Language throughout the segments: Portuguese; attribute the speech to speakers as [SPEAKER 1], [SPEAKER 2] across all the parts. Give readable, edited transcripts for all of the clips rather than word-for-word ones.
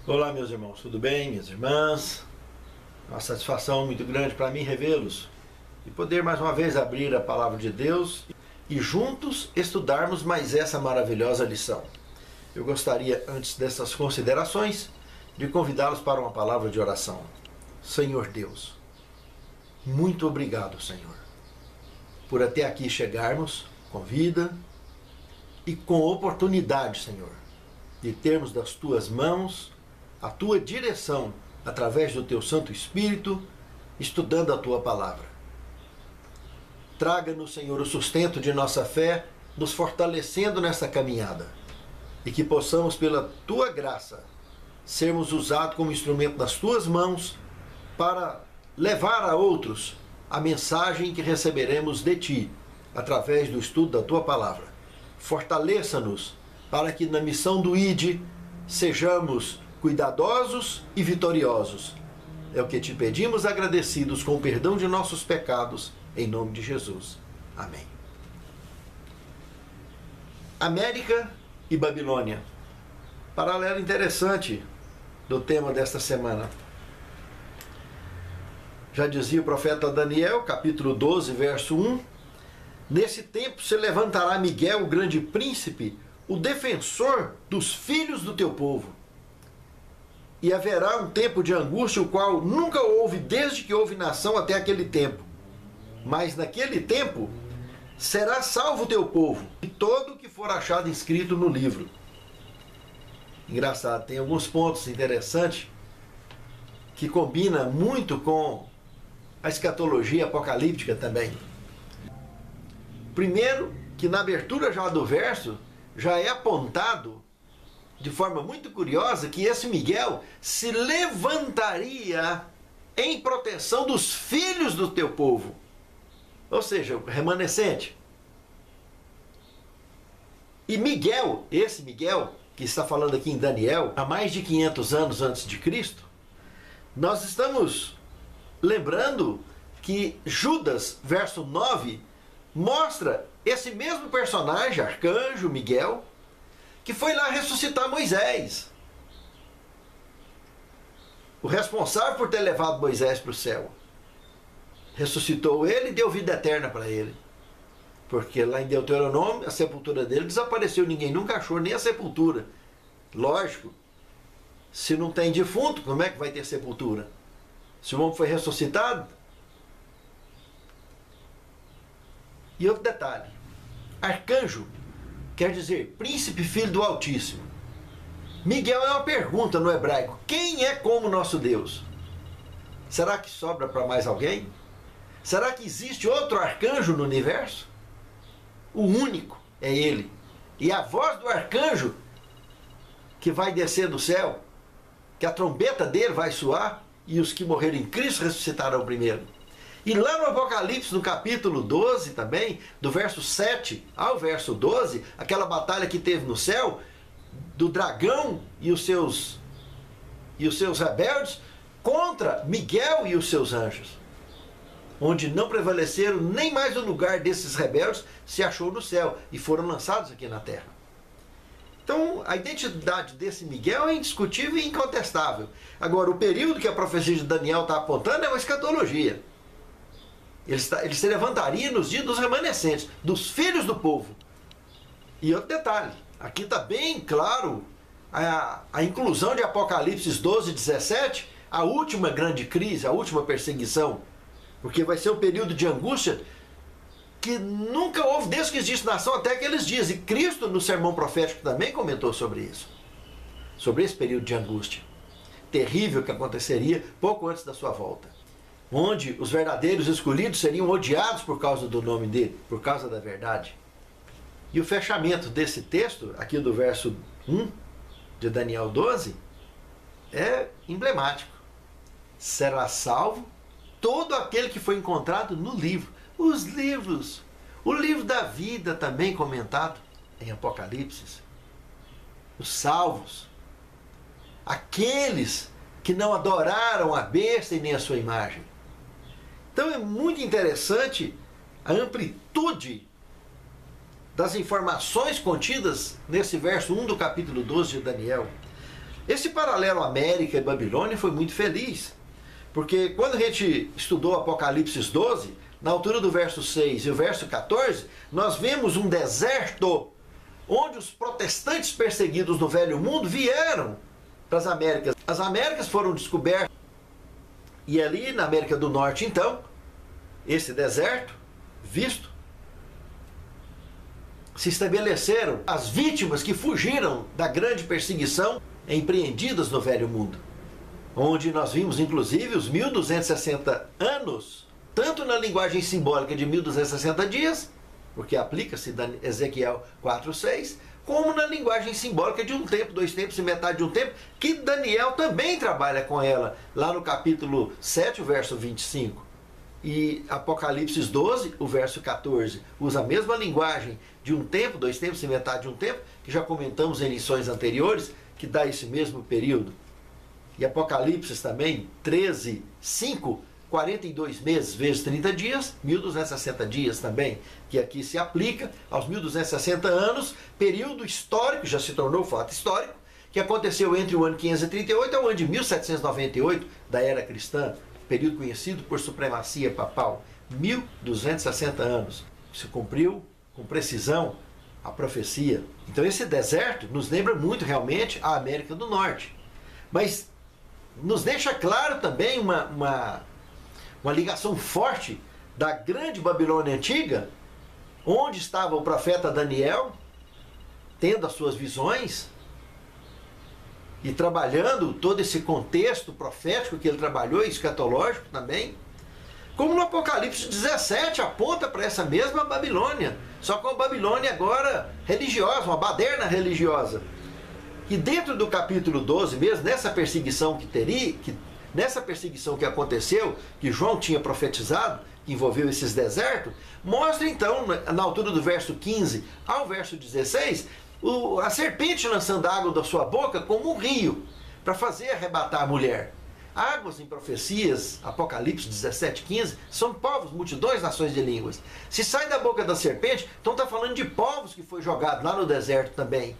[SPEAKER 1] Olá, meus irmãos, tudo bem? Minhas irmãs, uma satisfação muito grande para mim revê-los e poder mais uma vez abrir a palavra de Deus e juntos estudarmos mais essa maravilhosa lição. Eu gostaria, antes dessas considerações, de convidá-los para uma palavra de oração. Senhor Deus, muito obrigado, Senhor, por até aqui chegarmos com vida e com oportunidade, Senhor, de termos das Tuas mãos a Tua direção através do Teu Santo Espírito, estudando a Tua palavra. Traga-nos, Senhor, o sustento de nossa fé, nos fortalecendo nessa caminhada, e que possamos, pela Tua graça, sermos usados como instrumento das Tuas mãos para levar a outros a mensagem que receberemos de Ti, através do estudo da Tua palavra. Fortaleça-nos para que na missão do ID sejamos cuidadosos e vitoriosos. É o que te pedimos, agradecidos com o perdão de nossos pecados, em nome de Jesus. Amém. América e Babilônia. Paralelo interessante do tema desta semana. Já dizia o profeta Daniel, capítulo 12, verso 1: Nesse tempo se levantará Miguel, o grande príncipe, o defensor dos filhos do teu povo. E haverá um tempo de angústia, o qual nunca houve desde que houve nação até aquele tempo. Mas naquele tempo será salvo o teu povo, e todo o que for achado inscrito no livro. Engraçado, tem alguns pontos interessantes que combina muito com a escatologia apocalíptica também. Primeiro, que na abertura já do verso, já é apontado de forma muito curiosa que esse Miguel se levantaria em proteção dos filhos do teu povo. Ou seja, o remanescente. E Miguel, esse Miguel, que está falando aqui em Daniel, há mais de 500 anos antes de Cristo, nós estamos lembrando que Judas, verso 9, mostra esse mesmo personagem, arcanjo Miguel, que foi lá ressuscitar Moisés. O responsável por ter levado Moisés para o céu. Ressuscitou ele e deu vida eterna para ele. Porque lá em Deuteronômio, a sepultura dele desapareceu, ninguém nunca achou nem a sepultura. Lógico, se não tem defunto, como é que vai ter sepultura? Se o homem foi ressuscitado? E outro detalhe, arcanjo quer dizer príncipe, filho do Altíssimo. Miguel é uma pergunta no hebraico: quem é como nosso Deus? Será que sobra para mais alguém? Será que existe outro arcanjo no universo? O único é ele. E a voz do arcanjo que vai descer do céu, que a trombeta dele vai soar, e os que morreram em Cristo ressuscitarão primeiro. E lá no Apocalipse, no capítulo 12 também, do verso 7 ao verso 12, aquela batalha que teve no céu, do dragão e os seus rebeldes, contra Miguel e os seus anjos, onde não prevaleceram, nem mais o lugar desses rebeldes se achou no céu, e foram lançados aqui na terra. Então, a identidade desse Miguel é indiscutível e incontestável. Agora, o período que a profecia de Daniel está apontando é uma escatologia. Ele se levantaria nos dias dos remanescentes, dos filhos do povo. E outro detalhe, aqui está bem claro a inclusão de Apocalipse 12, 17, a última grande crise, a última perseguição, porque vai ser um período de angústia que nunca houve desde que existe nação até aqueles dias. E Cristo, no sermão profético, também comentou sobre isso, sobre esse período de angústia terrível que aconteceria pouco antes da sua volta, onde os verdadeiros escolhidos seriam odiados por causa do nome dele, por causa da verdade. E o fechamento desse texto, aqui do verso 1 de Daniel 12, é emblemático. Será salvo todo aquele que foi encontrado no livro. Os livros, o livro da vida também comentado em Apocalipse. Os salvos, aqueles que não adoraram a besta e nem a sua imagem. Então é muito interessante a amplitude das informações contidas nesse verso 1 do capítulo 12 de Daniel. Esse paralelo América e Babilônia foi muito feliz, porque quando a gente estudou Apocalipse 12, na altura do verso 6 e o verso 14, nós vemos um deserto onde os protestantes perseguidos no Velho Mundo vieram para as Américas. As Américas foram descobertas e ali na América do Norte, então, esse deserto visto, se estabeleceram as vítimas que fugiram da grande perseguição empreendidas no Velho Mundo, onde nós vimos inclusive os 1260 anos, tanto na linguagem simbólica de 1260 dias, porque aplica-se Ezequiel 4:6, como na linguagem simbólica de um tempo, 2 tempos e metade de um tempo, que Daniel também trabalha com ela, lá no capítulo 7, o verso 25. E Apocalipse 12, o verso 14, usa a mesma linguagem de um tempo, 2 tempos e metade de um tempo, que já comentamos em lições anteriores, que dá esse mesmo período. E Apocalipse também, 13, 5, 42 meses vezes 30 dias, 1260 dias também, que aqui se aplica aos 1260 anos, período histórico, já se tornou fato histórico, que aconteceu entre o ano 538 e o ano de 1798 da era cristã, período conhecido por supremacia papal, 1260 anos. Se cumpriu com precisão a profecia. Então esse deserto nos lembra muito realmente a América do Norte. Mas nos deixa claro também uma ligação forte da grande Babilônia antiga, onde estava o profeta Daniel, tendo as suas visões, e trabalhando todo esse contexto profético que ele trabalhou, e escatológico também, como no Apocalipse 17 aponta para essa mesma Babilônia, só com a Babilônia agora religiosa, uma baderna religiosa. E dentro do capítulo 12 mesmo, nessa perseguição nessa perseguição que aconteceu, que João tinha profetizado, que envolveu esses desertos, mostra então, na altura do verso 15 ao verso 16, a serpente lançando água da sua boca como um rio, para fazer arrebatar a mulher. Águas em profecias, Apocalipse 17, 15, são povos, multidões, nações de línguas. Se sai da boca da serpente, então está falando de povos que foi jogado lá no deserto também.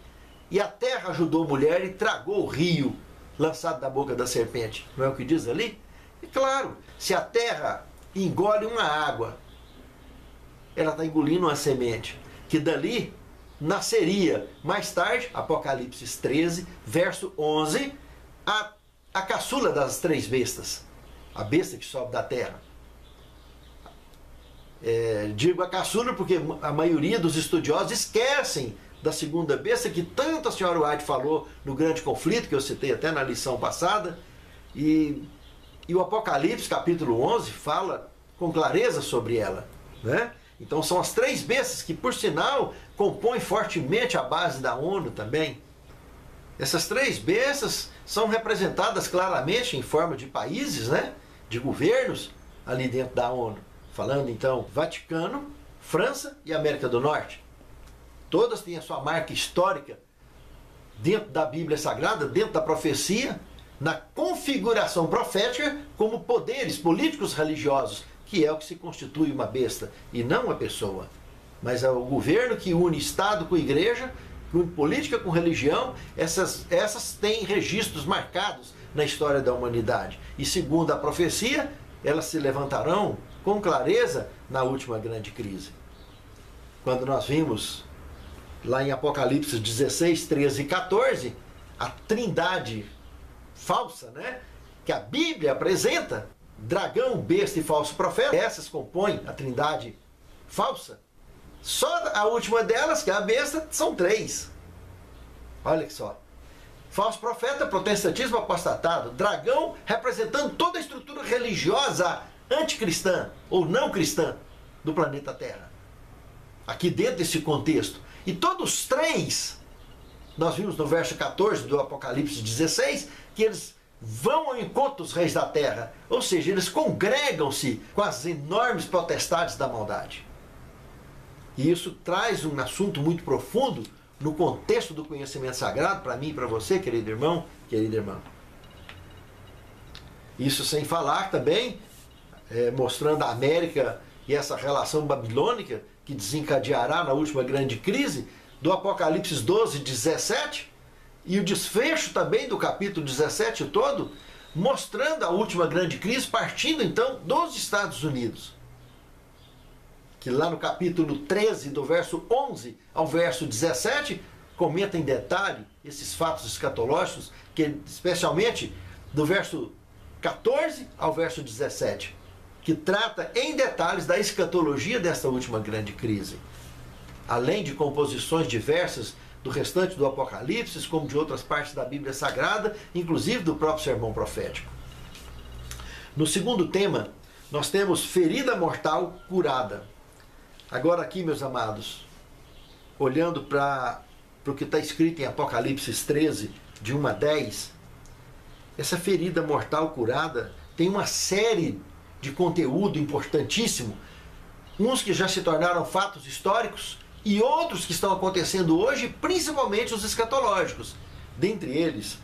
[SPEAKER 1] E a terra ajudou a mulher e tragou o rio lançado da boca da serpente. Não é o que diz ali? E claro, se a terra engole uma água, ela está engolindo uma semente, que dali nasceria mais tarde, Apocalipse 13, verso 11, a caçula das 3 bestas, a besta que sobe da terra. Digo a caçula porque a maioria dos estudiosos esquecem da segunda besta, que tanto a senhora White falou no grande conflito, que eu citei até na lição passada, e o Apocalipse capítulo 11 fala com clareza sobre ela, né? Então são as 3 bestas que, por sinal, compõem fortemente a base da ONU também. Essas 3 bestas são representadas claramente em forma de países, né? De governos ali dentro da ONU. Falando então Vaticano, França e América do Norte. Todas têm a sua marca histórica dentro da Bíblia Sagrada, dentro da profecia, na configuração profética como poderes políticos religiosos, que é o que se constitui uma besta, e não uma pessoa. Mas é o governo que une Estado com igreja, que une política com religião, essas têm registros marcados na história da humanidade. E segundo a profecia, elas se levantarão com clareza na última grande crise. Quando nós vimos lá em Apocalipse 16, 13 e 14, a trindade falsa, né, que a Bíblia apresenta, dragão, besta e falso profeta, essas compõem a trindade falsa. Só a última delas, que é a besta, são 3. Olha só. Falso profeta, protestantismo apostatado, dragão representando toda a estrutura religiosa anticristã ou não cristã do planeta Terra. Aqui dentro desse contexto. E todos os 3, nós vimos no verso 14 do Apocalipse 16, que eles vão ao encontro dos reis da terra, ou seja, eles congregam-se com as enormes potestades da maldade. E isso traz um assunto muito profundo no contexto do conhecimento sagrado, para mim e para você, querido irmão, querida irmã. Isso sem falar também, mostrando a América e essa relação babilônica que desencadeará na última grande crise, do Apocalipse 12, 17, e o desfecho também do capítulo 17 todo, mostrando a última grande crise, partindo então dos Estados Unidos. Que lá no capítulo 13, do verso 11 ao verso 17, comenta em detalhe esses fatos escatológicos, que especialmente do verso 14 ao verso 17, que trata em detalhes da escatologia desta última grande crise. Além de composições diversas do restante do Apocalipse, como de outras partes da Bíblia Sagrada, inclusive do próprio sermão profético. No segundo tema, nós temos ferida mortal curada. Agora aqui, meus amados, olhando para o que está escrito em Apocalipse 13, de 1 a 10, essa ferida mortal curada tem uma série de conteúdo importantíssimo, uns que já se tornaram fatos históricos e outros que estão acontecendo hoje, principalmente os escatológicos. Dentre eles,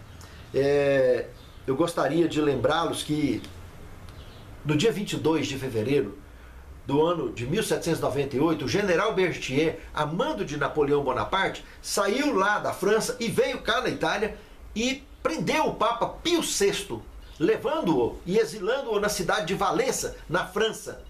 [SPEAKER 1] eu gostaria de lembrá-los que no dia 22 de fevereiro do ano de 1798, o general Berthier, a mando de Napoleão Bonaparte, saiu lá da França e veio cá na Itália e prendeu o Papa Pio VI, levando-o e exilando-o na cidade de Valença, na França,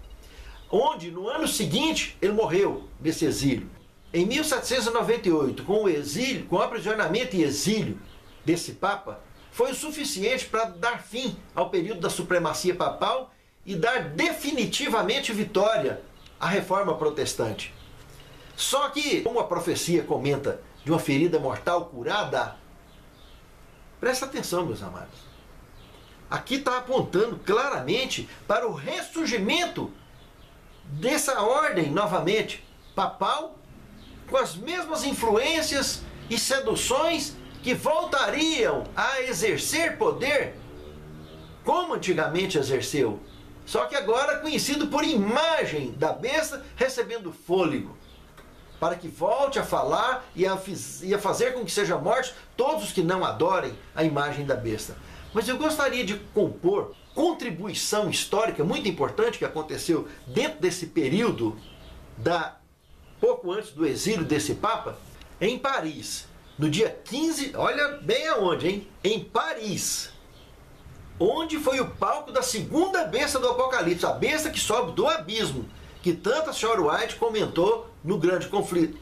[SPEAKER 1] onde no ano seguinte ele morreu nesse exílio. Em 1798, com o exílio, com o aprisionamento e exílio desse Papa, foi o suficiente para dar fim ao período da supremacia papal e dar definitivamente vitória à reforma protestante. Só que, como a profecia comenta de uma ferida mortal curada, presta atenção, meus amados. Aqui está apontando claramente para o ressurgimento dessa ordem, novamente, papal, com as mesmas influências e seduções que voltariam a exercer poder como antigamente exerceu. Só que agora conhecido por imagem da besta recebendo fôlego, para que volte a falar e a fazer com que sejam mortos todos os que não adorem a imagem da besta. Mas eu gostaria de compor contribuição histórica muito importante que aconteceu dentro desse período, pouco antes do exílio desse Papa, em Paris, no dia 15, olha bem aonde, hein? Em Paris, onde foi o palco da segunda besta do Apocalipse, a besta que sobe do abismo, que tanto a Sr. White comentou no Grande Conflito.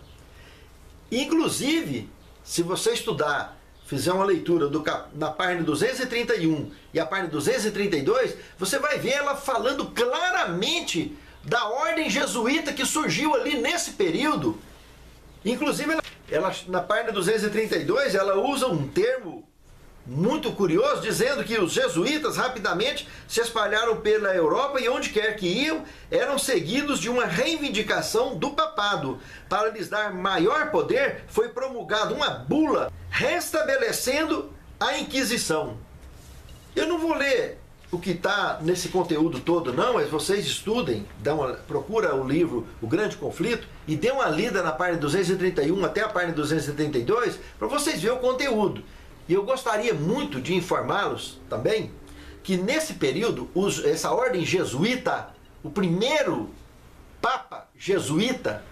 [SPEAKER 1] Inclusive, se você estudar, fizer uma leitura na página 231 e a página 232, você vai ver ela falando claramente da ordem jesuíta que surgiu ali nesse período. Inclusive, ela na página 232, ela usa um termo muito curioso, dizendo que os jesuítas rapidamente se espalharam pela Europa e onde quer que iam, eram seguidos de uma reivindicação do papado. Para lhes dar maior poder, foi promulgada uma bula restabelecendo a Inquisição. Eu não vou ler o que está nesse conteúdo todo não, mas vocês estudem, procura o livro O Grande Conflito e dê uma lida na página 231 até a página 272 para vocês verem o conteúdo. E eu gostaria muito de informá-los também que nesse período, essa ordem jesuíta, o primeiro Papa jesuíta,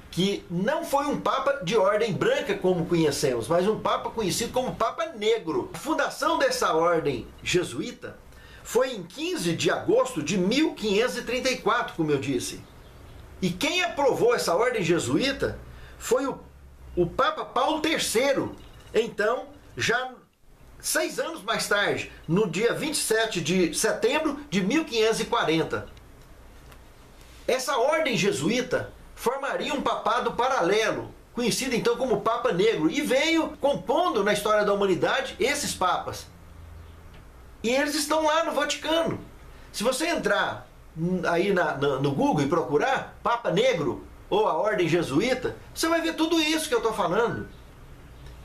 [SPEAKER 1] que não foi um Papa de ordem branca como conhecemos, mas um Papa conhecido como Papa Negro. A fundação dessa ordem jesuíta foi em 15 de agosto de 1534, como eu disse. E quem aprovou essa ordem jesuíta foi o Papa Paulo III. Então, já 6 anos mais tarde, no dia 27 de setembro de 1540. Essa ordem jesuíta formaria um papado paralelo, conhecido então como Papa Negro, e veio compondo na história da humanidade esses papas. E eles estão lá no Vaticano. Se você entrar aí no Google e procurar Papa Negro ou a ordem jesuíta, você vai ver tudo isso que eu estou falando.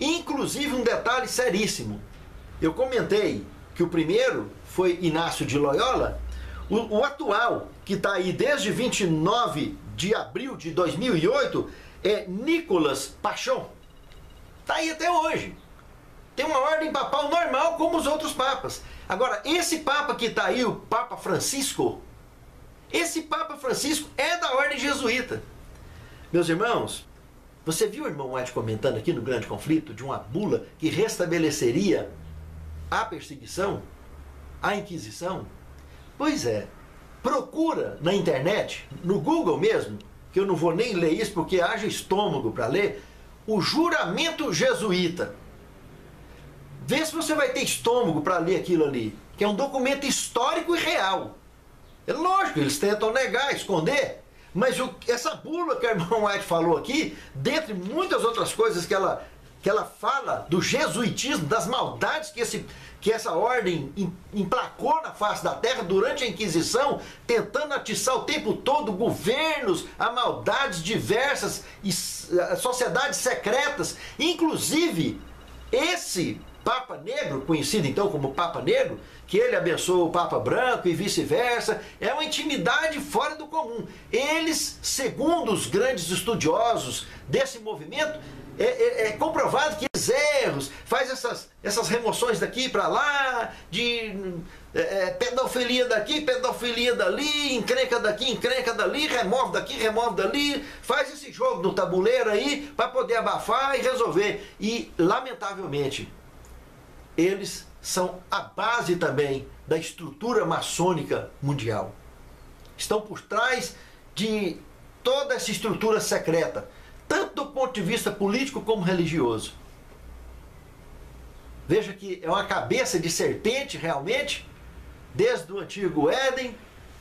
[SPEAKER 1] Inclusive um detalhe seríssimo. Eu comentei que o primeiro foi Inácio de Loyola, o atual, que está aí desde 29 de abril de 2008, é Nicolas Pachon. Está aí até hoje. Tem uma ordem papal normal como os outros papas. Agora, esse papa que está aí, o Papa Francisco, esse Papa Francisco é da ordem jesuíta. Meus irmãos, Você viu o irmão White comentando aqui no Grande Conflito de uma bula que restabeleceria a perseguição, a Inquisição? Pois é, procura na internet, no Google mesmo, que eu não vou nem ler isso porque haja estômago para ler, o juramento jesuíta. Vê se você vai ter estômago para ler aquilo ali, que é um documento histórico e real. É lógico, eles tentam negar, esconder, mas essa bula que a irmã White falou aqui, dentre muitas outras coisas que ela fala do jesuitismo, das maldades que essa ordem emplacou na face da terra durante a Inquisição, tentando atiçar o tempo todo governos a maldades diversas e sociedades secretas, inclusive esse Papa Negro, conhecido então como Papa Negro, que ele abençoou o Papa Branco e vice-versa, é uma intimidade fora do comum. Eles, segundo os grandes estudiosos desse movimento, é comprovado que eles erros, faz essas remoções daqui para lá, de pedofilia daqui, pedofilia dali, encrenca daqui, encrenca dali, remove daqui, remove dali, faz esse jogo no tabuleiro aí para poder abafar e resolver. E, lamentavelmente, eles são a base também da estrutura maçônica mundial. Estão por trás de toda essa estrutura secreta, tanto do ponto de vista político como religioso. Veja que é uma cabeça de serpente realmente, desde o antigo Éden,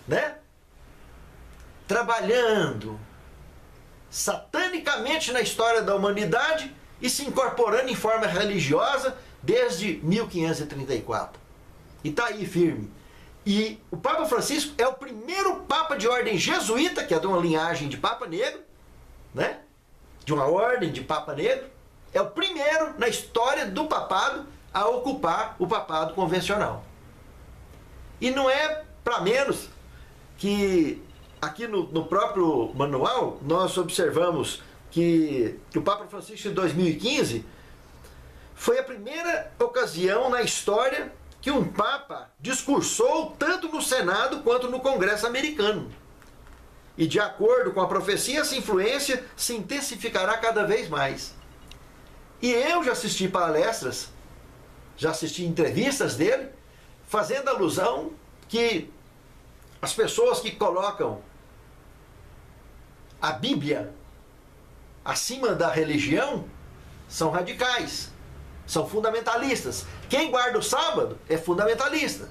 [SPEAKER 1] né? Trabalhando satanicamente na história da humanidade e se incorporando em forma religiosa desde 1534. E está aí firme. E o Papa Francisco é o primeiro Papa de ordem jesuíta, que é de uma linhagem de Papa Negro, né? De uma ordem de Papa Negro. É o primeiro na história do papado a ocupar o papado convencional. E não é para menos que aqui no próprio manual nós observamos que o Papa Francisco em 2015 foi a primeira ocasião na história que um Papa discursou tanto no Senado quanto no Congresso americano. E de acordo com a profecia, essa influência se intensificará cada vez mais. E eu já assisti palestras, já assisti entrevistas dele, fazendo alusão que as pessoas que colocam a Bíblia acima da religião são radicais, são fundamentalistas. Quem guarda o sábado é fundamentalista.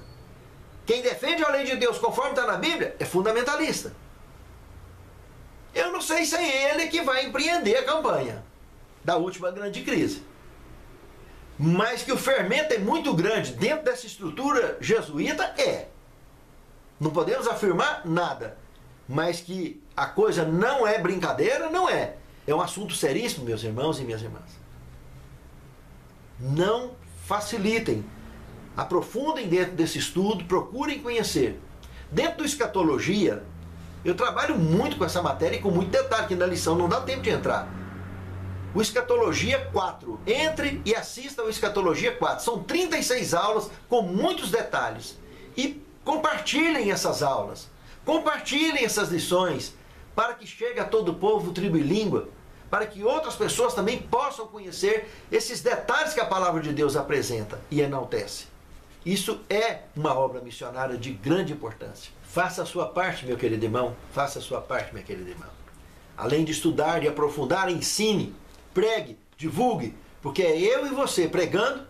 [SPEAKER 1] Quem defende a lei de Deus conforme está na Bíblia é fundamentalista. Eu não sei se é ele que vai empreender a campanha da última grande crise. Mas que o fermento é muito grande dentro dessa estrutura jesuíta, é. Não podemos afirmar nada. Mas que a coisa não é brincadeira, não é. É um assunto seríssimo, meus irmãos e minhas irmãs. Não facilitem. Aprofundem dentro desse estudo, procurem conhecer. Dentro do escatologia, eu trabalho muito com essa matéria e com muito detalhe, que na lição não dá tempo de entrar. O Escatologia 4. Entre e assista ao Escatologia 4. São 36 aulas com muitos detalhes. E compartilhem essas aulas. Compartilhem essas lições para que chegue a todo o povo, tribo e língua, para que outras pessoas também possam conhecer esses detalhes que a palavra de Deus apresenta e enaltece. Isso é uma obra missionária de grande importância. Faça a sua parte, meu querido irmão. Faça a sua parte, minha querida irmã. Além de estudar e aprofundar, ensine, pregue, divulgue, porque é eu e você pregando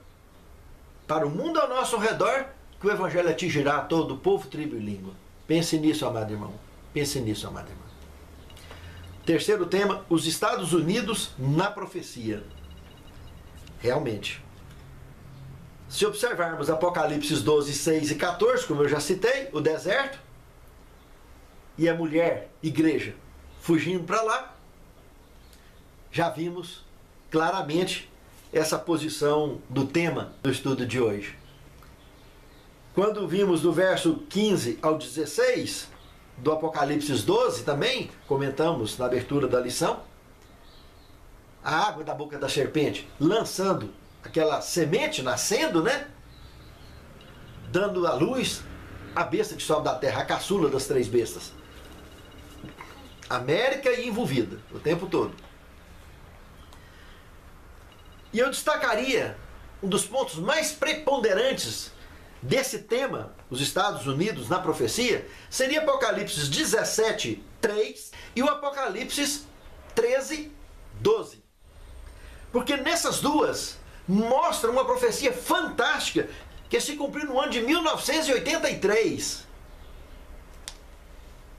[SPEAKER 1] para o mundo ao nosso redor que o Evangelho atingirá a todo o povo, tribo e língua. Pense nisso, amado irmão. Pense nisso, amado irmão. Terceiro tema, os Estados Unidos na profecia. Realmente. Se observarmos Apocalipse 12, 6 e 14, como eu já citei, o deserto e a mulher, igreja, fugindo para lá, já vimos claramente essa posição do tema do estudo de hoje. Quando vimos do verso 15 ao 16 do Apocalipse 12 também, comentamos na abertura da lição, a água da boca da serpente lançando aquela semente, nascendo, né? Dando à luz a besta que sobe da terra, a caçula das três bestas. América e envolvida o tempo todo. E eu destacaria um dos pontos mais preponderantes desse tema, os Estados Unidos na profecia, seria Apocalipse 17, 3 e o Apocalipse 13, 12. Porque nessas duas mostram uma profecia fantástica que se cumpriu no ano de 1983.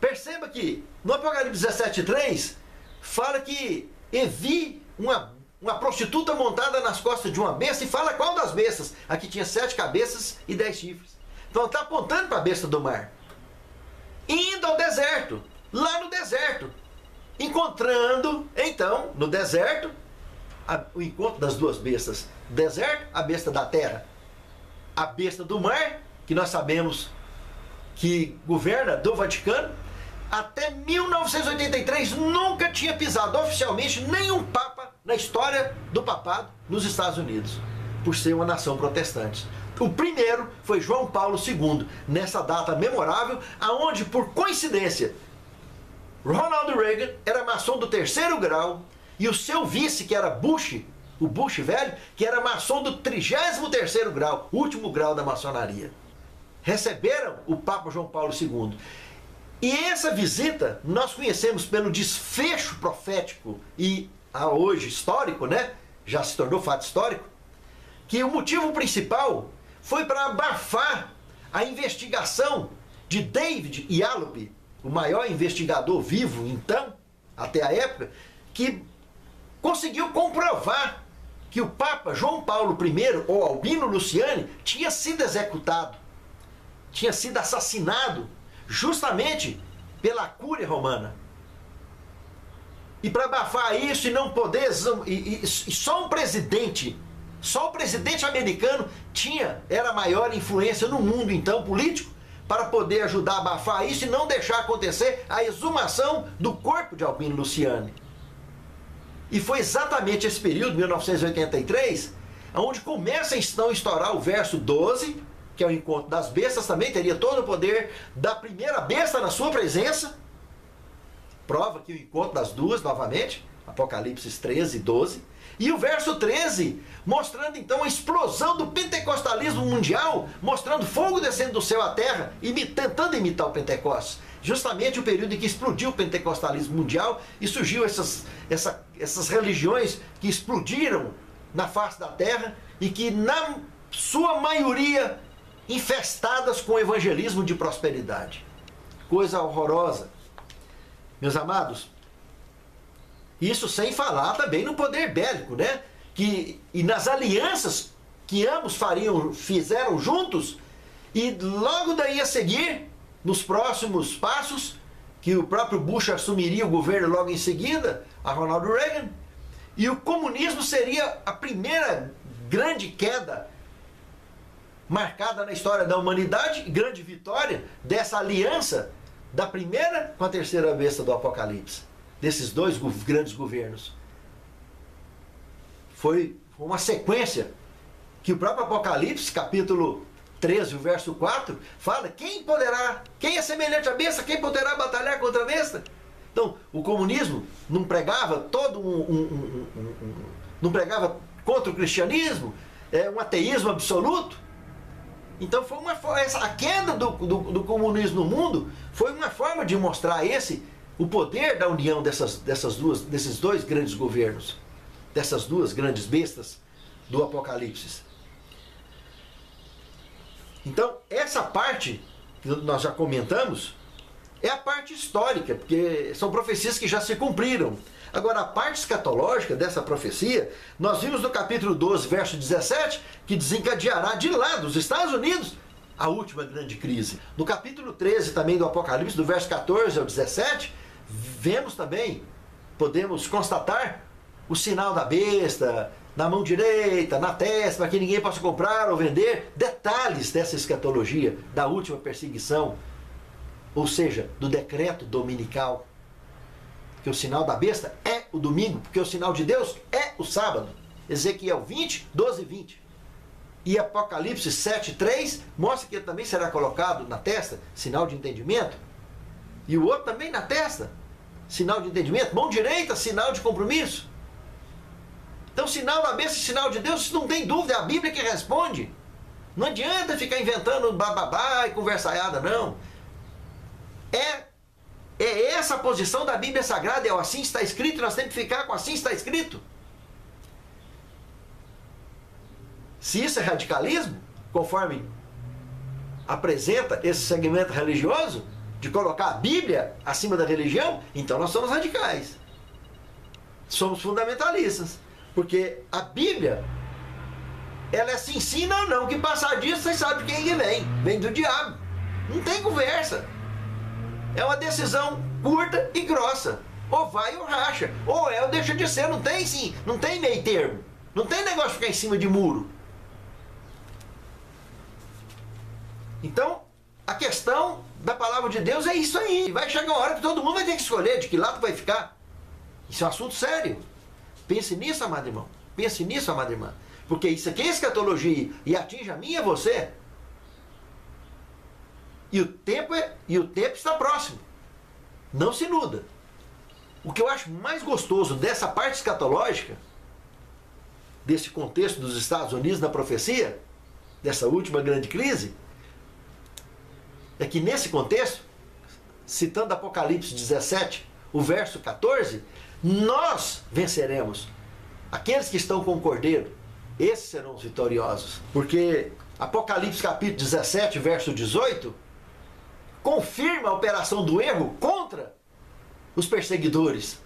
[SPEAKER 1] Perceba que no Apocalipse 17, 3 fala que vi uma prostituta montada nas costas de uma besta e fala qual das bestas? Aqui tinha 7 cabeças e 10 chifres. Então está apontando para a besta do mar. Indo ao deserto, lá no deserto, encontrando, então, no deserto, o encontro das duas bestas. Deserto, a besta da terra. A besta do mar, que nós sabemos que governa do Vaticano, até 1983 nunca tinha pisado oficialmente nenhum papa na história do papado nos Estados Unidos, por ser uma nação protestante. O primeiro foi João Paulo II, nessa data memorável, aonde, por coincidência, Ronald Reagan era maçom do 3º grau e o seu vice, que era Bush, o Bush velho, que era maçom do 33º grau, último grau da maçonaria. Receberam o Papa João Paulo II. E essa visita nós conhecemos pelo desfecho profético e hoje histórico, né? Já se tornou fato histórico, que o motivo principal foi para abafar a investigação de David Yallop, o maior investigador vivo então, até a época, que conseguiu comprovar que o Papa João Paulo I, ou Albino Luciani, tinha sido executado, tinha sido assassinado justamente pela Cúria Romana. E para abafar isso e não poder, e só o presidente americano era a maior influência no mundo então político para poder ajudar a abafar isso e não deixar acontecer a exumação do corpo de Albino Luciani. E foi exatamente esse período, 1983, onde começa então a estourar o verso 12, que é o encontro das bestas, também teria todo o poder da primeira besta na sua presença. Prova que o encontro das duas, novamente, Apocalipse 13 e 12. E o verso 13, mostrando então a explosão do pentecostalismo mundial, mostrando fogo descendo do céu à terra, tentando imitar o Pentecostes. Justamente o período em que explodiu o pentecostalismo mundial e surgiu essas religiões que explodiram na face da terra e que, na sua maioria, infestadas com evangelismo de prosperidade. Coisa horrorosa. Meus amados, isso sem falar também no poder bélico, né? E nas alianças que ambos fizeram juntos, e logo daí a seguir, nos próximos passos, que o próprio Bush assumiria o governo logo em seguida, a Ronald Reagan, e o comunismo seria a primeira grande queda marcada na história da humanidade, grande vitória dessa aliança da primeira com a terceira besta do Apocalipse, desses dois grandes governos. Foi uma sequência que o próprio Apocalipse, capítulo 13, o verso 4, fala: quem é semelhante à besta, quem poderá batalhar contra a besta? Então, o comunismo não pregava não pregava contra o cristianismo, um ateísmo absoluto. Então a queda do comunismo no mundo foi uma forma de mostrar o poder da união desses dois grandes governos, dessas duas grandes bestas do Apocalipse. Então essa parte que nós já comentamos é a parte histórica, porque são profecias que já se cumpriram. Agora, a parte escatológica dessa profecia, nós vimos no capítulo 12, verso 17, que desencadeará de lá dos Estados Unidos a última grande crise. No capítulo 13 também do Apocalipse, do verso 14 ao 17, vemos também, podemos constatar, o sinal da besta na mão direita, na testa, para que ninguém possa comprar ou vender, detalhes dessa escatologia, da última perseguição, ou seja, do decreto dominical. Que o sinal da besta é o domingo, porque o sinal de Deus é o sábado. Ezequiel 20, 12 e 20. E Apocalipse 7, 3 mostra que ele também será colocado na testa, sinal de entendimento. E o outro também na testa, sinal de entendimento. Mão direita, sinal de compromisso. Então, sinal da besta e sinal de Deus, isso não tem dúvida, é a Bíblia que responde. Não adianta ficar inventando bababá e conversaiada, não. É essa a posição da Bíblia Sagrada, é o assim está escrito, e nós temos que ficar com assim está escrito. Se isso é radicalismo, conforme apresenta esse segmento religioso, de colocar a Bíblia acima da religião, então nós somos radicais. Somos fundamentalistas. Porque a Bíblia, ela se ensina ou não, que passar disso vocês sabem quem que vem. Vem do diabo. Não tem conversa. É uma decisão curta e grossa. Ou vai ou racha. Ou é ou deixa de ser. Não tem sim, não tem meio termo. Não tem negócio de ficar em cima de muro. Então, a questão da palavra de Deus é isso aí. Vai chegar uma hora que todo mundo vai ter que escolher de que lado vai ficar. Isso é um assunto sério. Pense nisso, amado irmão. Pense nisso, amada irmã. Porque isso aqui é escatologia e atinge a mim e a você. E o tempo está próximo. Não se iluda. O que eu acho mais gostoso dessa parte escatológica, desse contexto dos Estados Unidos na profecia, dessa última grande crise, é que nesse contexto, citando Apocalipse 17, o verso 14, nós venceremos. Aqueles que estão com o Cordeiro, esses serão os vitoriosos. Porque Apocalipse capítulo 17, verso 18, confirma a operação do erro contra os perseguidores.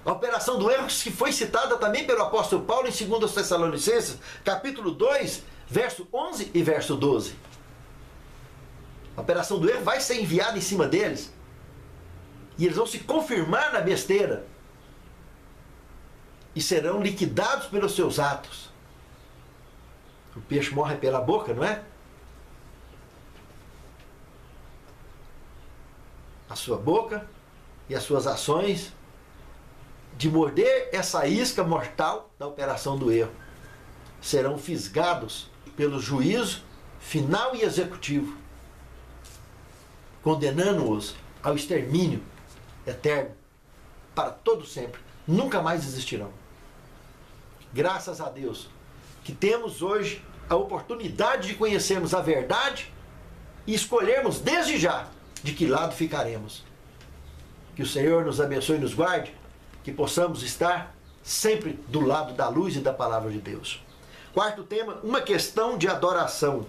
[SPEAKER 1] A operação do erro que foi citada também pelo apóstolo Paulo em 2 Tessalonicenses, capítulo 2, verso 11 e verso 12. A operação do erro vai ser enviada em cima deles. E eles vão se confirmar na besteira. E serão liquidados pelos seus atos. O peixe morre pela boca, não é? A sua boca e as suas ações de morder essa isca mortal da operação do erro serão fisgados pelo juízo final e executivo, condenando-os ao extermínio eterno para todo sempre. Nunca mais existirão. Graças a Deus que temos hoje a oportunidade de conhecermos a verdade e escolhermos desde já de que lado ficaremos. Que o Senhor nos abençoe e nos guarde, que possamos estar sempre do lado da luz e da palavra de Deus. Quarto tema, uma questão de adoração.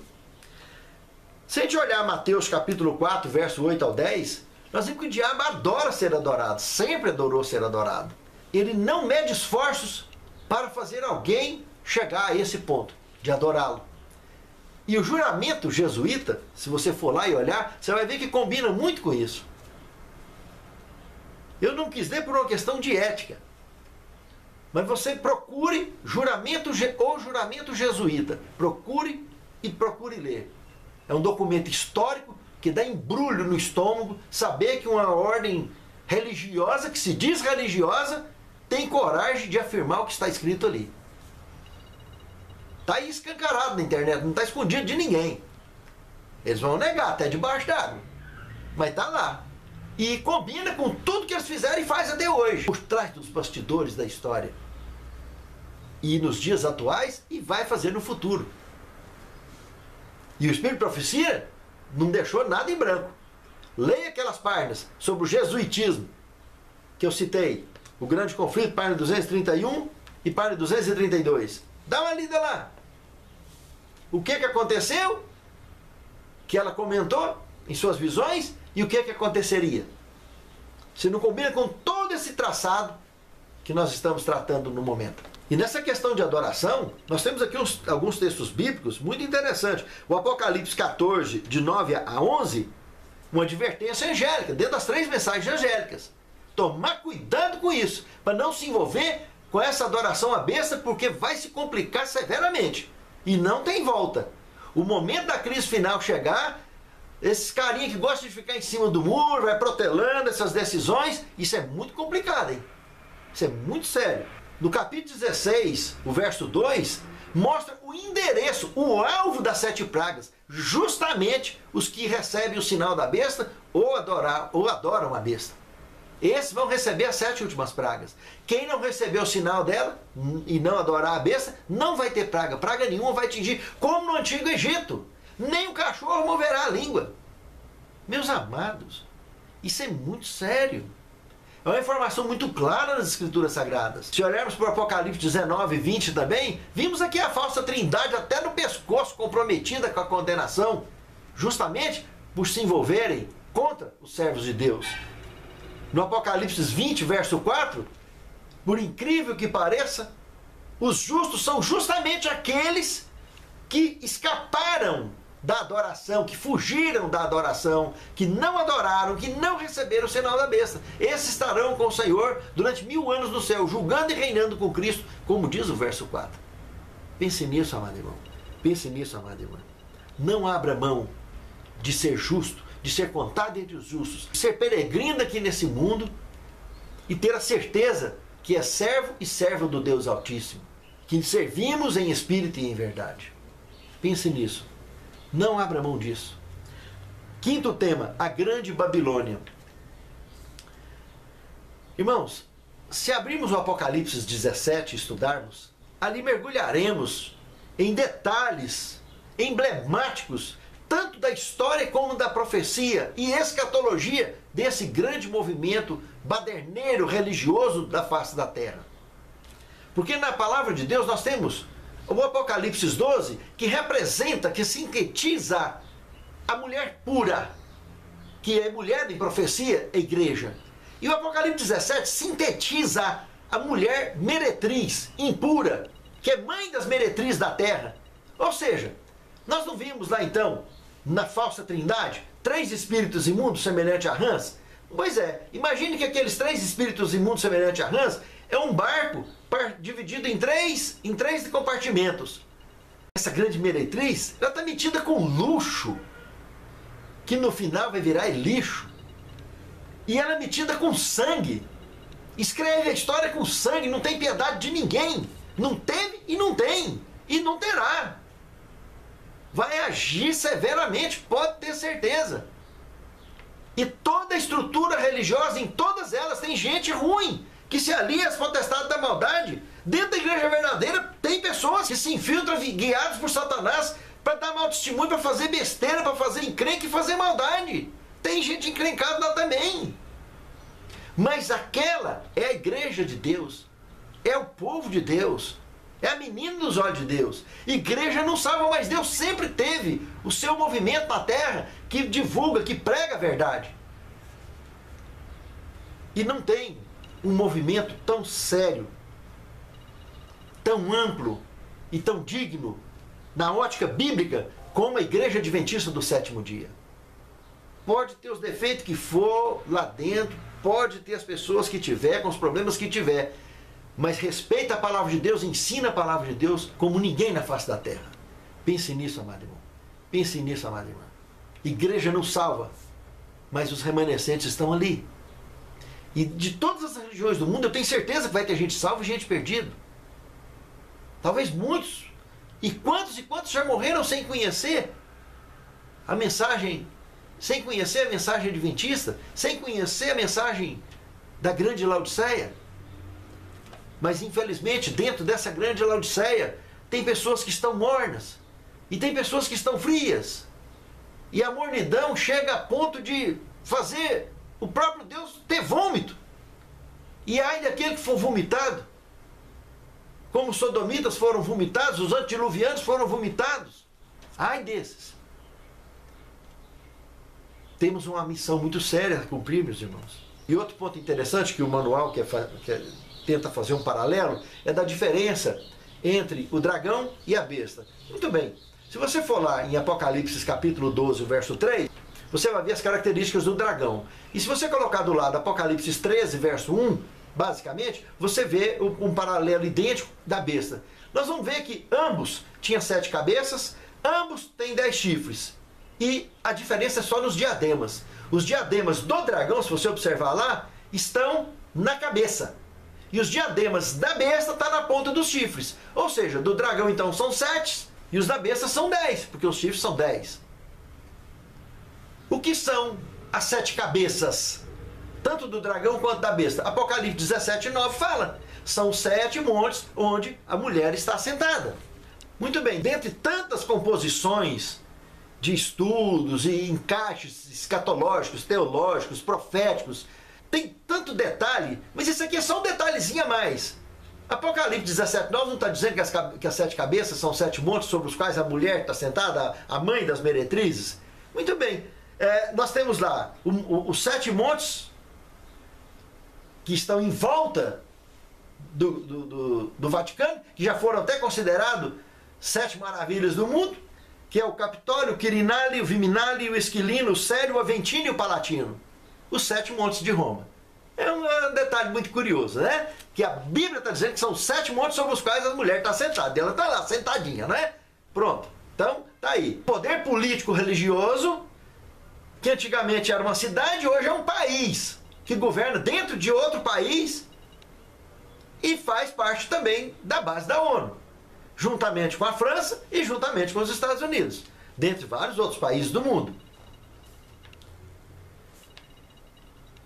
[SPEAKER 1] Se a gente olhar Mateus capítulo 4, verso 8 ao 10, nós vemos que o diabo adora ser adorado, sempre adorou ser adorado. Ele não mede esforços para fazer alguém chegar a esse ponto de adorá-lo. E o juramento jesuíta, se você for lá e olhar, você vai ver que combina muito com isso. Eu não quis ler por uma questão de ética, mas você procure juramento ou juramento jesuíta. Procure ler. É um documento histórico que dá embrulho no estômago saber que uma ordem religiosa, que se diz religiosa, tem coragem de afirmar o que está escrito ali. Está aí escancarado na internet, não está escondido de ninguém. Eles vão negar até debaixo d'água, mas está lá. E combina com tudo que eles fizeram e faz até hoje. Por trás dos bastidores da história. E nos dias atuais, e vai fazer no futuro. E o Espírito de Profecia não deixou nada em branco. Leia aquelas páginas sobre o jesuitismo que eu citei. O Grande Conflito, página 231 e página 232. Dá uma lida lá. O que aconteceu? Que ela comentou em suas visões e o que aconteceria. Se não combina com todo esse traçado que nós estamos tratando no momento. E nessa questão de adoração, nós temos aqui alguns textos bíblicos muito interessantes. O Apocalipse 14, de 9 a 11, uma advertência angélica, dentro das 3 mensagens angélicas. Tomar cuidado com isso, para não se envolver com essa adoração à besta, porque vai se complicar severamente. E não tem volta. O momento da crise final chegar, esses carinhas que gostam de ficar em cima do muro, vai protelando essas decisões, isso é muito complicado, hein? Isso é muito sério. No capítulo 16, o verso 2, mostra o endereço, o alvo das 7 pragas. Justamente os que recebem o sinal da besta ou adoram a besta. esses vão receber as 7 últimas pragas. Quem não receber o sinal dela e não adorar a besta, não vai ter praga. Praga nenhuma vai atingir, como no Antigo Egito. Nem o cachorro moverá a língua. Meus amados, isso é muito sério. É uma informação muito clara nas Escrituras Sagradas. Se olharmos para o Apocalipse 19 e 20 também, vimos aqui a falsa trindade até no pescoço comprometida com a condenação, justamente por se envolverem contra os servos de Deus. No Apocalipse 20, verso 4, por incrível que pareça, os justos são justamente aqueles que escaparam da adoração, que fugiram da adoração, que não adoraram, que não receberam o sinal da besta. Esses estarão com o Senhor durante 1000 anos no céu, julgando e reinando com Cristo, como diz o verso 4. Pense nisso, amado irmão. Pense nisso, amada irmã. Não abra mão de ser justo, de ser contado entre os justos, de ser peregrino aqui nesse mundo e ter a certeza que é servo e servo do Deus Altíssimo, que servimos em espírito e em verdade. Pense nisso. Não abra mão disso. Quinto tema, a grande Babilônia. Irmãos, se abrirmos o Apocalipse 17 e estudarmos, ali mergulharemos em detalhes emblemáticos, tanto da história como da profecia e escatologia desse grande movimento baderneiro religioso da face da terra. Porque na palavra de Deus nós temos o Apocalipse 12, que representa, que sintetiza a mulher pura, que é mulher em profecia, a igreja. E o Apocalipse 17 sintetiza a mulher meretriz, impura, que é mãe das meretrizes da terra. Ou seja, nós não vimos lá então, na falsa trindade, 3 espíritos imundos semelhante a rãs? Pois é, imagine que aqueles 3 espíritos imundos semelhante a rãs é um barco dividido em três compartimentos. Essa grande meretriz, ela está metida com luxo, que no final vai virar lixo. E ela é metida com sangue. Escreve a história com sangue, não tem piedade de ninguém. Não teve e não tem. E não terá. Vai agir severamente, pode ter certeza. E toda a estrutura religiosa, em todas elas, tem gente ruim, que se alia às potestades da maldade. Dentro da igreja verdadeira tem pessoas que se infiltram guiados por Satanás para dar mau testemunho, para fazer besteira, para fazer encrenca e fazer maldade. Tem gente encrencada lá também. Mas aquela é a igreja de Deus, é o povo de Deus, é a menina dos olhos de Deus. Igreja não salva, mas Deus sempre teve o seu movimento na terra que divulga, que prega a verdade. E não tem um movimento tão sério, tão amplo e tão digno na ótica bíblica como a Igreja Adventista do Sétimo Dia. Pode ter os defeitos que for lá dentro, pode ter as pessoas que tiver, com os problemas que tiver, mas respeita a palavra de Deus, ensina a palavra de Deus como ninguém na face da terra. Pense nisso, amado irmão. Pense nisso, amada irmã. Igreja não salva, mas os remanescentes estão ali. E de todas as religiões do mundo, eu tenho certeza que vai ter gente salva e gente perdida. Talvez muitos. E quantos já morreram sem conhecer a mensagem, sem conhecer a mensagem adventista, sem conhecer a mensagem da grande Laodiceia. Mas infelizmente, dentro dessa grande Laodiceia, tem pessoas que estão mornas. E tem pessoas que estão frias. E a mornidão chega a ponto de fazer o próprio Deus ter vômito. E ai daquele que for vomitado. Como os sodomitas foram vomitados, os antediluvianos foram vomitados. Ai desses. Temos uma missão muito séria a cumprir, meus irmãos. E outro ponto interessante que o manual tenta fazer um paralelo é da diferença entre o dragão e a besta. Muito bem. Se você for lá em Apocalipse capítulo 12, verso 3, você vai ver as características do dragão. E se você colocar do lado Apocalipse 13, verso 1, basicamente, você vê um paralelo idêntico da besta. Nós vamos ver que ambos tinham 7 cabeças, ambos têm 10 chifres. E a diferença é só nos diademas. Os diademas do dragão, se você observar lá, estão na cabeça. E os diademas da besta estão na ponta dos chifres. Ou seja, do dragão então são 7 e os da besta são 10, porque os chifres são 10. O que são as 7 cabeças? tanto do dragão quanto da besta. Apocalipse 17:9 fala, são 7 montes onde a mulher está sentada. Muito bem, dentre tantas composições de estudos e encaixes escatológicos, teológicos, proféticos, tem tanto detalhe, mas isso aqui é só um detalhezinho a mais. Apocalipse 17:9 não está dizendo que as 7 cabeças são 7 montes sobre os quais a mulher está sentada, a mãe das meretrizes? Muito bem, nós temos lá os 7 montes que estão em volta do Vaticano, que já foram até considerados 7 maravilhas do mundo, que é o Capitólio, o Quirinale, o Viminale, o Esquilino, o Cério, o Aventino e o Palatino. Os 7 montes de Roma. É um detalhe muito curioso, né? Que a Bíblia está dizendo que são 7 montes sobre os quais a mulher está sentada. Ela está lá, sentadinha, né? Pronto. Então, tá aí. Poder político religioso, que antigamente era uma cidade, hoje é um país, que governa dentro de outro país e faz parte também da base da ONU, juntamente com a França e juntamente com os Estados Unidos, dentre vários outros países do mundo.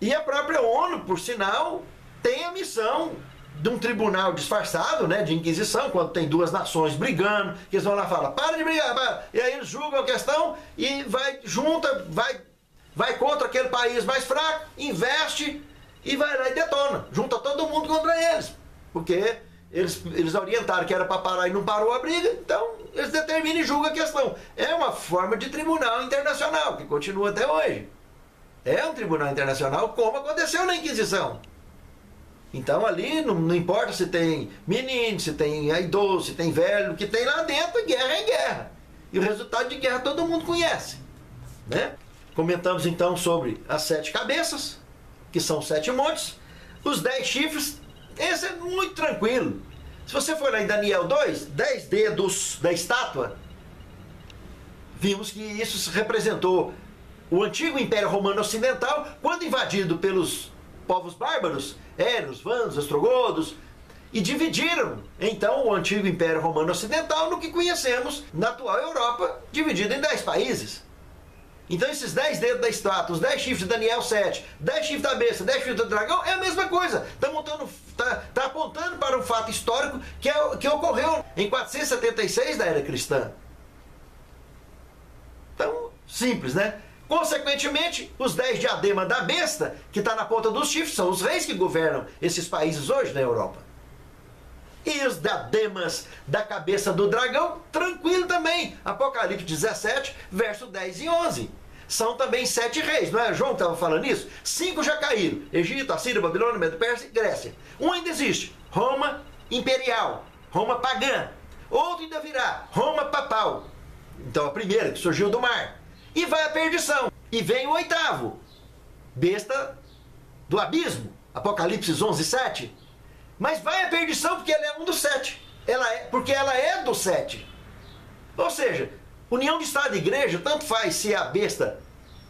[SPEAKER 1] E a própria ONU, por sinal, tem a missão de um tribunal disfarçado, né, de inquisição, quando tem 2 nações brigando, que eles vão lá e falam, para de brigar, para. E aí eles julgam a questão e vai contra aquele país mais fraco, investe e vai lá e detona, junta todo mundo contra eles, porque eles orientaram que era para parar e não parou a briga, então eles determinam e julgam a questão. É uma forma de tribunal internacional, que continua até hoje. É um tribunal internacional como aconteceu na Inquisição. Então ali não importa se tem menino, se tem idoso, se tem velho, o que tem lá dentro, guerra é guerra. E o resultado de guerra todo mundo conhece, né? Comentamos então sobre as 7 cabeças, que são 7 montes, os 10 chifres, esse é muito tranquilo. Se você for lá em Daniel 2, 10 dedos da estátua, vimos que isso representou o antigo Império Romano Ocidental, quando invadido pelos povos bárbaros, éreos, vândalos, ostrogodos, e dividiram então o antigo Império Romano Ocidental no que conhecemos na atual Europa, dividido em 10 países. Então esses 10 dedos da estátua, os 10 chifres de Daniel 7, 10 chifres da besta, 10 chifres do dragão, é a mesma coisa. Está apontando para um fato histórico que ocorreu em 476 da era cristã. Então, simples, né? Consequentemente, os 10 diademas da besta, que está na ponta dos chifres, são os reis que governam esses países hoje na Europa. E os diademas da cabeça do dragão, tranquilo também. Apocalipse 17, verso 10 e 11. São também 7 reis, não é? João estava falando isso? 5 já caíram. Egito, Assíria, Babilônia, Medo-Pérsia e Grécia. Um ainda existe. Roma imperial. Roma pagã. Outro ainda virá. Roma papal. Então a primeira que surgiu do mar. E vai à perdição. E vem o 8º. Besta do abismo. Apocalipse 11, 7. Mas vai à perdição porque ela é um dos 7. Porque ela é do 7. Ou seja, união de Estado e Igreja, tanto faz se é a besta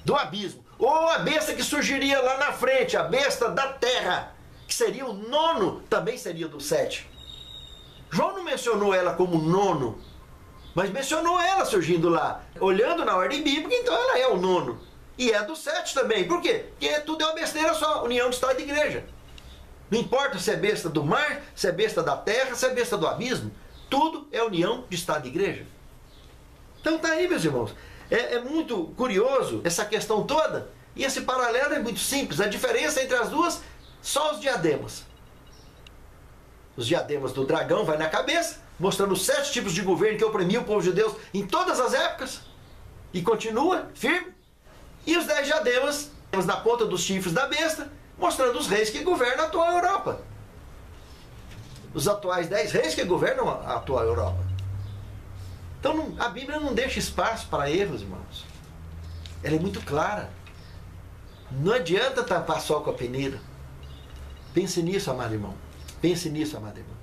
[SPEAKER 1] do abismo, ou a besta que surgiria lá na frente, a besta da terra, que seria o 9º, também seria do 7. João não mencionou ela como 9º, mas mencionou ela surgindo lá. Olhando na ordem bíblica, então ela é o 9º. E é do 7 também. Por quê? Porque tudo é uma besteira só, união de Estado e Igreja. Não importa se é besta do mar, se é besta da terra, se é besta do abismo. Tudo é união de Estado e Igreja. Então tá aí, meus irmãos. É muito curioso essa questão toda. E esse paralelo é muito simples. A diferença entre as duas, só os diademas. Os diademas do dragão vai na cabeça, mostrando os 7 tipos de governo que oprimiam o povo de Deus em todas as épocas. E continua firme. E os 10 diademas na ponta dos chifres da besta, mostrando os reis que governam a atual Europa. Os atuais 10 reis que governam a atual Europa. Então a Bíblia não deixa espaço para erros, irmãos. Ela é muito clara. Não adianta tampar sol com a peneira. Pense nisso, amado irmão. Pense nisso, amado irmão.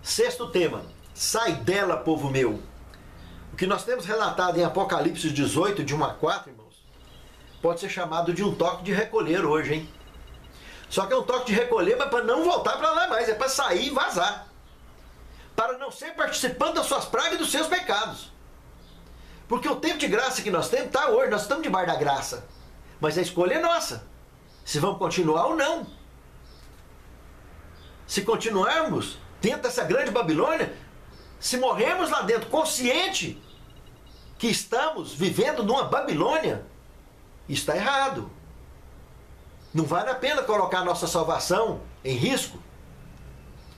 [SPEAKER 1] 6º tema. Sai dela, povo meu. O que nós temos relatado em Apocalipse 18, de 1 a 4, irmãos, pode ser chamado de um toque de recolher hoje, hein? Só que é um toque de recolher, mas para não voltar para lá mais. É para sair e vazar. Para não ser participante das suas pragas e dos seus pecados. Porque o tempo de graça que nós temos está hoje. Nós estamos debaixo da graça. Mas a escolha é nossa. se vamos continuar ou não. Se continuarmos dentro dessa grande Babilônia, se morrermos lá dentro consciente que estamos vivendo numa Babilônia, isso está errado. Não vale a pena colocar a nossa salvação em risco.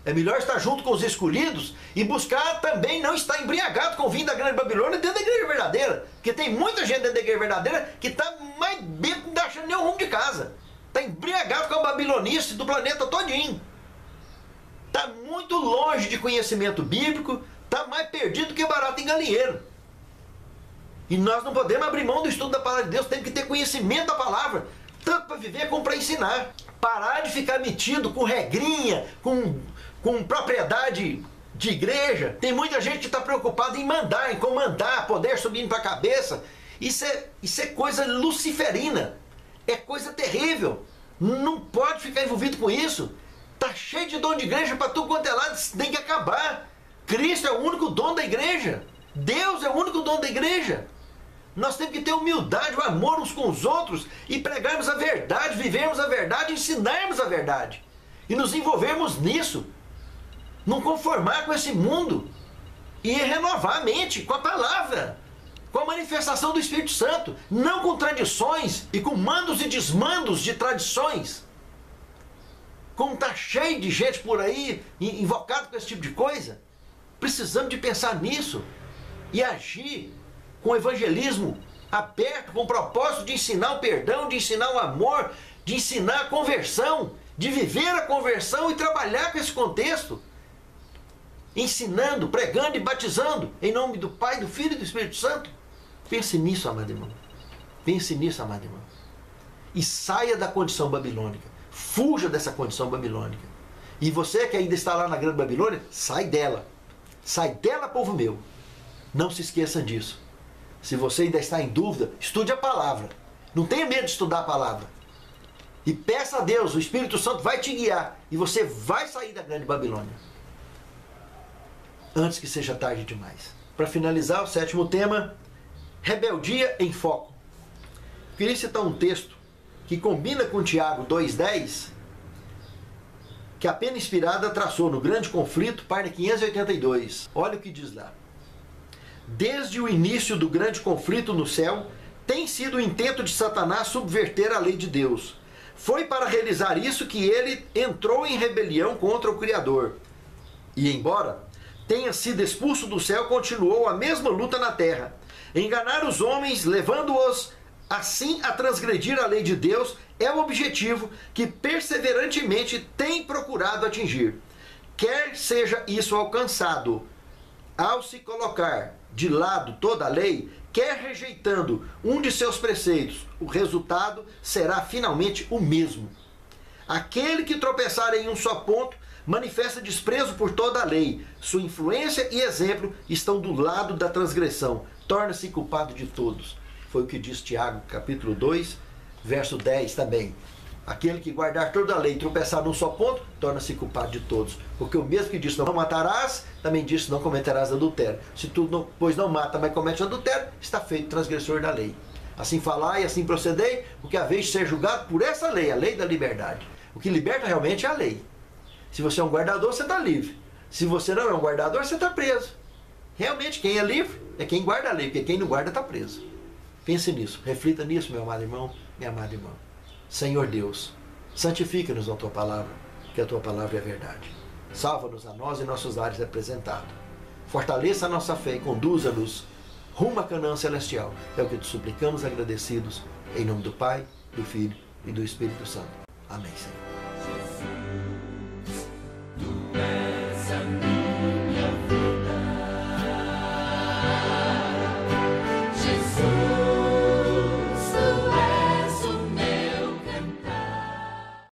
[SPEAKER 1] É melhor estar junto com os escolhidos e buscar também não estar embriagado com o vinho da grande Babilônia dentro da igreja verdadeira. Porque tem muita gente dentro da igreja verdadeira que está mais bêbado, não está achando nenhum rumo de casa. Está embriagado com a babilonice do planeta todinho. Está muito longe de conhecimento bíblico, está mais perdido que barato em galinheiro. E nós não podemos abrir mão do estudo da palavra de Deus, temos que ter conhecimento da palavra, tanto para viver como para ensinar. Parar de ficar metido com regrinha, com propriedade de igreja. Tem muita gente que está preocupada em mandar, em comandar, poder subindo para a cabeça. Isso é coisa luciferina, é coisa terrível. Não pode ficar envolvido com isso. Está cheio de dono de igreja para tudo quanto é lado, isso tem que acabar. Cristo é o único dono da igreja. Deus é o único dono da igreja. Nós temos que ter humildade, o amor uns com os outros e pregarmos a verdade, vivermos a verdade, ensinarmos a verdade. E nos envolvermos nisso. Não conformar com esse mundo. E renovar a mente com a palavra. Com a manifestação do Espírito Santo. Não com tradições e com mandos e desmandos de tradições. Como está cheio de gente por aí invocado com esse tipo de coisa. Precisamos de pensar nisso. E agir com evangelismo aberto, com o propósito de ensinar o perdão, de ensinar o amor, de ensinar a conversão, de viver a conversão e trabalhar com esse contexto. Ensinando, pregando e batizando em nome do Pai, do Filho e do Espírito Santo. Pense nisso, amado irmão. Pense nisso, amado irmão. E saia da condição babilônica. Fuja dessa condição babilônica. E você que ainda está lá na grande Babilônia, sai dela. Sai dela, povo meu. Não se esqueça disso. Se você ainda está em dúvida, estude a palavra. Não tenha medo de estudar a palavra. E peça a Deus, o Espírito Santo vai te guiar. E você vai sair da grande Babilônia. Antes que seja tarde demais. Para finalizar, o 7º tema, rebeldia em foco. Queria citar um texto que combina com Tiago 2,10, que a pena inspirada traçou no Grande Conflito, página 582. Olha o que diz lá. Desde o início do grande conflito no céu, tem sido o intento de Satanás subverter a lei de Deus. Foi para realizar isso que ele entrou em rebelião contra o Criador. E embora tenha sido expulso do céu, continuou a mesma luta na terra. Enganar os homens, levando-os assim a transgredir a lei de Deus, é o objetivo que perseverantemente tem procurado atingir. Quer seja isso alcançado ao se colocar de lado toda a lei, quer rejeitando um de seus preceitos, o resultado será finalmente o mesmo. Aquele que tropeçar em um só ponto manifesta desprezo por toda a lei. Sua influência e exemplo estão do lado da transgressão. Torna-se culpado de todos. Foi o que diz Tiago, capítulo 2, verso 10 também. Aquele que guardar toda a lei e tropeçar num só ponto, torna-se culpado de todos. Porque o mesmo que disse não matarás, também disse não cometerás adultério. Se tu, pois não mata, mas comete adultério, está feito transgressor da lei. Assim falai e assim procedei, porque haveis de ser julgado por essa lei, a lei da liberdade. O que liberta realmente é a lei. Se você é um guardador, você está livre. Se você não é um guardador, você está preso. Realmente, quem é livre é quem guarda a lei, porque quem não guarda está preso. Pense nisso, reflita nisso, meu amado irmão, minha amada irmã. Senhor Deus, santifica-nos na Tua palavra, que a Tua palavra é verdade. Salva-nos a nós e nossos lares representados. Fortaleça a nossa fé e conduza-nos rumo à Canaã celestial. É o que te suplicamos agradecidos, em nome do Pai, do Filho e do Espírito Santo. Amém, Senhor.